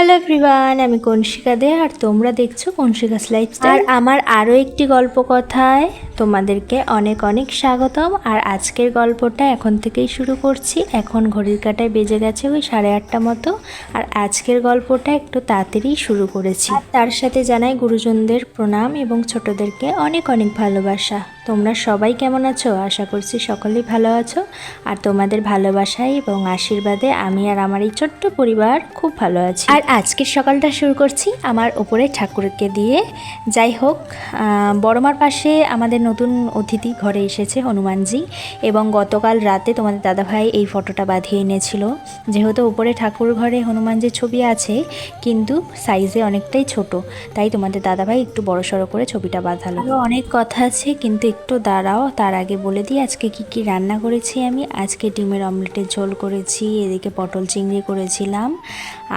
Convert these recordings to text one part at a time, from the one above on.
Hello everyone, আমি কনশিকা দে আর তোমরা দেখছো কনশিকাস লাইফস্টাইল। আর আমার আরও একটি গল্প কথায় তোমাদেরকে অনেক অনেক স্বাগতম। আর আজকের গল্পটা এখন থেকেই শুরু করছি। এখন ঘড়ির কাঁটায় বেজে গেছে ওই 8:30 মতো। আর আজকের গল্পটা একটু তাড়াতাড়ি শুরু করেছি। আর তার সাথে জানাই গুরুজনদের প্রণাম এবং ছোটদেরকে অনেক অনেক ভালোবাসা। তোমরা সবাই কেমন আছো? আশা করছি সকলেই ভালো আছো। আর তোমাদের ভালোবাসায় এবং আশীর্বাদে আমি আর আমার এই ছোট্ট পরিবার খুব ভালো আছি। আর আজকের সকালটা শুরু করছি আমার ওপরে ঠাকুরকে দিয়ে। যাই হোক, বড়মার পাশে আমাদের নতুন অতিথি ঘরে এসেছে হনুমানজি, এবং গতকাল রাতে তোমাদের দাদাভাই এই ফটোটা বাঁধিয়ে এনেছিল। যেহেতু উপরে ঠাকুর ঘরে হনুমানজির ছবি আছে কিন্তু সাইজে অনেকটাই ছোট, তাই তোমাদের দাদাভাই একটু বড়সড় করে ছবিটা বাঁধালো। অনেক কথা আছে কিন্তু একটু দাঁড়াও, তার আগে বলে দিই আজকে কি কি রান্না করেছি আমি। আজকে ডিমের অমলেটের ঝোল করেছি, এদিকে পটল চিংড়ি করেছিলাম,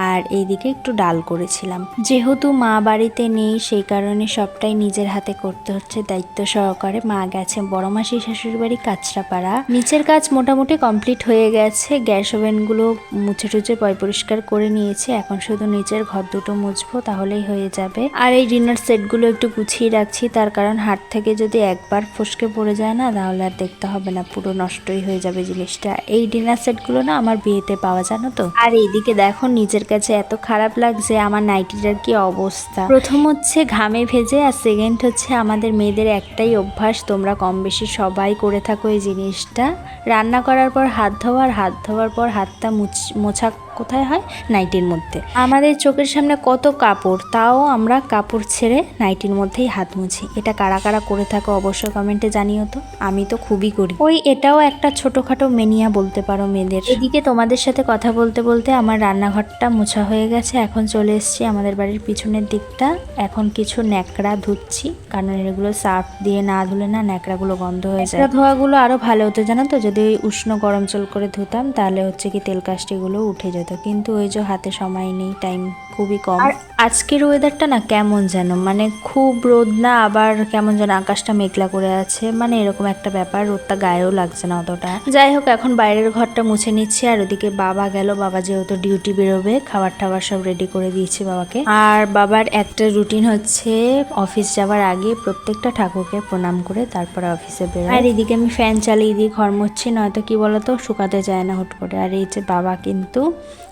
আর এইদিকে একটু ডাল করেছিলাম। যেহেতু মা বাড়িতে নেই সেই কারণে সবটাই নিজের হাতে করতে হচ্ছে দায়িত্ব সহকারে। মা গেছে বড় মাসি শাশুড়ি বাড়ি কাঁচরাপাড়া। নিচের কাজ মোটামুটি কমপ্লিট হয়ে গেছে, গ্যাস ওভেনগুলো মুছে টুছে পরিষ্কার করে নিয়েছে। এখন শুধু নিচের ঘর দুটো মুছবো, তাহলেই হয়ে যাবে। আর এই ডিনার সেটগুলো একটু গুছিয়ে রাখছি, তার কারণ হাট থেকে যদি একবার ফসকে পড়ে যায় না তাহলে আর দেখতে হবে না, পুরো নষ্টই হয়ে যাবে জিনিসটা। এই ডিনার সেটগুলো না আমার বিয়েতে পাওয়া, জানো তো। আর এইদিকে দেখো নিজের কাছে এত খারাপ লাগছে আমার নাইটিটার কি অবস্থা। প্রথম হচ্ছে ঘামে ভেজে, আর সেকেন্ড হচ্ছে আমাদের মেয়েদের একটাই অভ্যাস, তোমরা কম বেশি সবাই করে থাকো এই জিনিসটা, রান্না করার পর হাত ধোয়া, আর হাত ধোয়ার পর হাতটা মোছা কোথায় হয়? নাইটির মধ্যে। আমাদের চোখের সামনে কত কাপড়, তাও আমরা কাপড় ছেড়ে নাইটির মধ্যেই হাত মুছি। এটা কারা কারা করে থাকো অবশ্যই কমেন্টে জানিও তো। আমি তো খুবই করি। ওই এটাও একটা ছোটখাটো মেনিয়া বলতে পারো মেয়েদের। এদিকে তোমাদের সাথে কথা বলতে বলতে আমার রান্নাঘরটা মোছা হয়ে গেছে। এখন চলে এসেছি আমাদের বাড়ির পিছনের দিকটা। এখন কিছু ন্যাকড়া ধুচ্ছি, কারণ এগুলো সার্ফ দিয়ে না ধুলে না ন্যাকড়াগুলো গন্ধ হয়ে যায়। ধোয়াগুলো আরো ভালো হতো জানো তো, যদি ওই উষ্ণ গরম জল করে ধুতাম তাহলে হচ্ছে কি তেল কাস্টিগুলো উঠে যেত, কিন্তু ওই যে হাতে সময় নেই, টাইম খুবই কম। আর আজকের ওয়েদারটা না কেমন যেন, মানে খুব রোদ না, আবার কেমন যেন আকাশটা মেঘলা করে আছে, মানে এরকম একটা ব্যাপার। রোদটা গায়েও লাগছে না অতটা। যাই হোক, এখন বাইরের ঘরটা মুছে নিচ্ছি। আর ওদিকে বাবা গেল, বাবা যেহেতু ডিউটি বেরোবে, খাবার টাবার সব রেডি করে দিয়েছি বাবাকে। আর বাবার একটা রুটিন হচ্ছে অফিস যাওয়ার আগে প্রত্যেকটা ঠাকুরকে প্রণাম করে তারপরে অফিসে বেরোয়। আর এদিকে আমি ফ্যান চালিয়ে দিয়ে ঘর মুছছি, নয়তো কি বলতো শুকাতে যায় না হুট করে। আর এই যে বাবা কিন্তু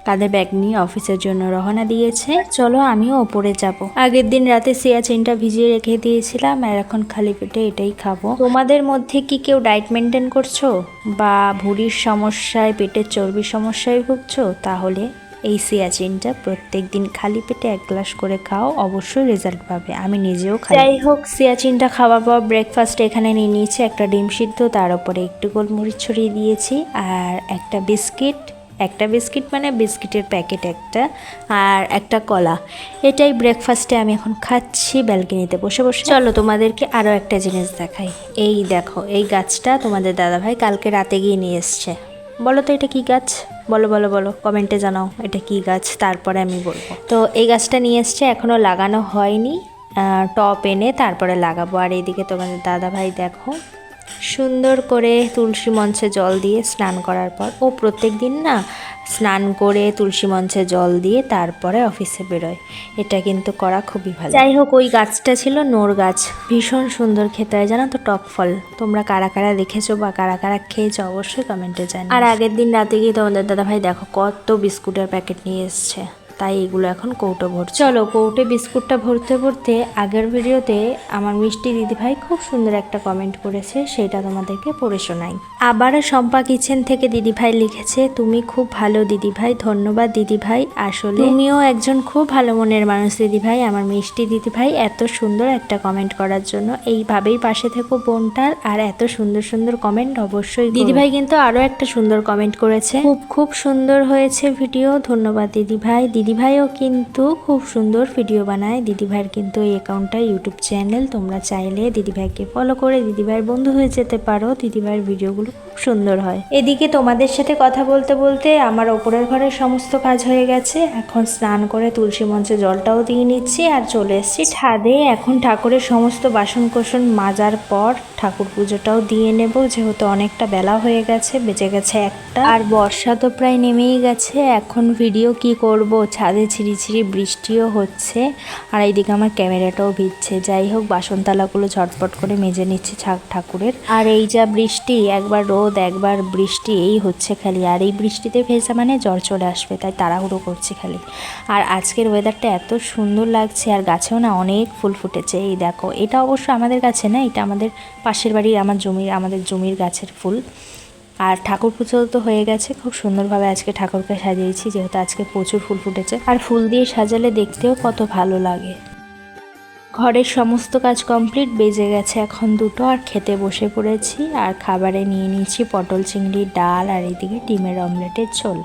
কাঁধে ব্যাগ নিয়ে অফিসের জন্য রওনা দিয়েছে। চলো আমিও ওপরে যাব। আগের দিন রাতে সিয়াচিনটা ভিজিয়ে রেখে দিয়েছিলাম, আর এখন খালি পেটে এটাই খাবো। তোমাদের মধ্যে কি কেউ ডায়েট মেনটেন করছো বা ভুঁড়ির সমস্যায়, পেটের চর্বির সমস্যায় ভুগছো? তাহলে এই সিয়াচিনটা প্রত্যেক দিন খালি পেটে 1 গ্লাস করে খাও, অবশ্যই রেজাল্ট পাবে। আমি নিজেও খাই। যাই হোক, সিয়াচিনটা খাওয়ার পর ব্রেকফাস্ট এখানে নিয়ে নিয়েছি একটা ডিম সিদ্ধ, তার উপরে একটু গোলমরিচ ছড়িয়ে দিয়েছি, আর একটা বিস্কিট মানে বিস্কিটের প্যাকেট একটা, আর একটা কলা। এটাই ব্রেকফাস্টে আমি এখন খাচ্ছি ব্যালকনিতে বসে বসে। চলো তোমাদেরকে আরও একটা জিনিস দেখাই। এই দেখো, এই গাছটা তোমাদের দাদাভাই কালকে রাতে গিয়ে নিয়ে এসছে। বলো তো এটা কি গাছ? বলো বলো বলো, কমেন্টে জানাও এটা কি গাছ, তারপরে আমি বলবো। তো এই গাছটা নিয়ে এসছে, এখনও লাগানো হয়নি, টপ এনে তারপরে লাগাবো। আর এইদিকে তোমাদের দাদাভাই দেখো সুন্দর করে তুলসী মঞ্চে জল দিয়ে স্নান করার পর, ও প্রত্যেক দিন না স্নান করে তুলসী মঞ্চে জল দিয়ে তারপরে অফিসে বেরোয়। এটা কিন্তু করা খুবই ভালো। যাই হোক, ওই গাছটা ছিল নোর গাছ, ভীষণ সুন্দর খেতে হয় জানো তো, টক ফল। তোমরা কারা কারা দেখেছো বা কারা কারা খেয়েছো অবশ্যই কমেন্টে জানিও। আর আগের দিন রাতে গিয়ে তোমাদের দাদাভাই দেখো কত বিস্কুটের প্যাকেট নিয়ে এসছে, তাই এগুলো এখন কৌটো ভরছে। চলো কৌটে বিস্কুটটা ভরতে ভরতে আগের ভিডিওতে আমার মিষ্টি দিদিভাই খুব সুন্দর একটা কমেন্ট করেছে, সেটা তোমাদেরকে পড়ে শোনাই। আবারও শম্পা কিচেন থেকে দিদিভাই লিখেছে, তুমি খুব ভালো দিদিভাই, ধন্যবাদ দিদিভাই, আসলে তুমিও একজন খুব ভালো মনের মানুষ দিদিভাই। আমার মিষ্টি দিদিভাই এত সুন্দর একটা কমেন্ট করার জন্য, এইভাবেই পাশে থেকো বোনটার, আর এত সুন্দর সুন্দর কমেন্ট অবশ্যই। দিদিভাই কিন্তু আরো একটা সুন্দর কমেন্ট করেছে, খুব সুন্দর হয়েছে ভিডিও, ধন্যবাদ দিদিভাই। দিদিভাইও কিন্তু খুব সুন্দর ভিডিও বানায়। দিদিভাইয়ের কিন্তু এই অ্যাকাউন্টটা ইউটিউব চ্যানেল, তোমরা চাইলে দিদিভাইকে ফলো করে দিদিভাইয়ের বন্ধু হয়ে যেতে পারো। দিদিভাইয়ের ভিডিওগুলো খুব সুন্দর হয়। এদিকে তোমাদের সাথে কথা বলতে বলতে আমার ওপরের ঘরের সমস্ত কাজ হয়ে গেছে। এখন স্নান করে তুলসী মঞ্চে জলটাও দিয়ে নিচ্ছি, আর চলে এসেছি ছাদে। এখন ঠাকুরের সমস্ত বাসন কোসন মাজার পর ঠাকুর পুজোটাও দিয়ে নেব, যেহেতু অনেকটা বেলা হয়ে গেছে, বেজে গেছে 1টা। আর বর্ষা তো প্রায় নেমেই গেছে। এখন ভিডিও কি করব, ছাদে ছিঁড়ি বৃষ্টিও হচ্ছে আর এইদিকে আমার ক্যামেরাটাও ভিজছে। যাই হোক, বাসন থালাগুলো ঝটপট করে মেজে নিচ্ছে ঠাকুরের। আর এই যা বৃষ্টি, একবার রোদ একবার বৃষ্টি, এই হচ্ছে খালি। আর এই বৃষ্টিতে ভেজা মানে জ্বর চলে আসবে, তাই তাড়াহুড়ো করছি খালি। আর আজকের ওয়েদারটা এত সুন্দর লাগছে, আর গাছেও না অনেক ফুল ফুটেছে। এই দেখো, এটা অবশ্য আমাদের গাছে না, এটা আমাদের পাশের বাড়ির আমাদের জমির গাছের ফুল। আর ঠাকুর পুজো তো হয়ে গেছে, খুব সুন্দরভাবে আজকে ঠাকুরকে সাজিয়েছি, যেহেতু আজকে প্রচুর ফুল ফুটেছে। আর ফুল দিয়ে সাজালে দেখতেও কত ভালো লাগে। ঘরের সমস্ত কাজ কমপ্লিট, বেজে গেছে এখন 2টো, আর খেতে বসে পড়েছি। আর খাবারে নিয়ে নিয়েছি পটল চিংড়ির ডাল, আর এইদিকে ডিমের অমলেটের ঝোল,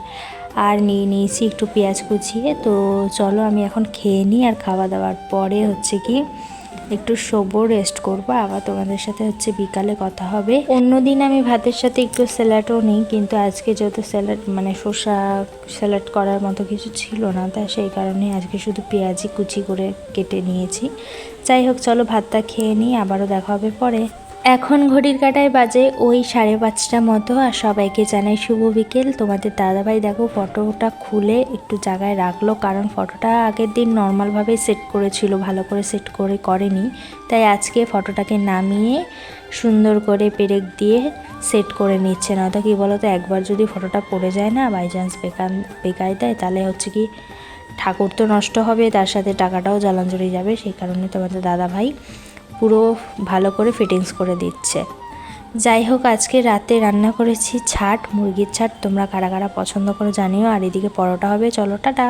আর নিয়ে নিয়েছি একটু পেঁয়াজ কুচিয়ে। তো চলো আমি এখন খেয়ে নিই, আর খাওয়া দাওয়ার পরে হচ্ছে কি একটু শোবো, রেস্ট করবো। আবার তোমাদের সাথে হচ্ছে বিকালে কথা হবে। অন্যদিন আমি ভাতের সাথে একটু স্যালাডও নিই, কিন্তু আজকে যেহেতু স্যালাড মানে শসা স্যালাড করার মতো কিছু ছিল না, তাই সেই কারণে আজকে শুধু পেঁয়াজি কুচি করে কেটে নিয়েছি। যাই হোক, চলো ভাতটা খেয়ে নিই, আবারও দেখা হবে পরে। এখন ঘড়ির কাঁটায় বাজে ওই 5:30 মতো। আর সবাইকে জানাই শুভ বিকেল। তোমাদের দাদাভাই দেখো ফটোটা খুলে একটু জায়গায় রাখলো, কারণ ফটোটা আগের দিন নর্মালভাবে সেট করেছিল, ভালো করে সেট করে করেনি, তাই আজকে ফটোটাকে নামিয়ে সুন্দর করে পেরেক দিয়ে সেট করে নিচ্ছে। না তো কী বলো তো, একবার যদি ফটোটা পড়ে যায় না, বাই চান্স বেকায় দেয়, তাহলে হচ্ছে কি ঠাকুর তো নষ্ট হবে, তার সাথে টাকাটাও জ্বালাঞ্জলি যাবে। সেই কারণে তোমাদের দাদাভাই পুরো ভালো করে ফিটিংস করে দিচ্ছে। যাই হোক, আজকে রাতে রান্না করেছি ছাট, মুরগির ছাট। তোমরা কারা কারা পছন্দ করে জানিও। আর এদিকে পরোটা হবে। চলো, টাটা।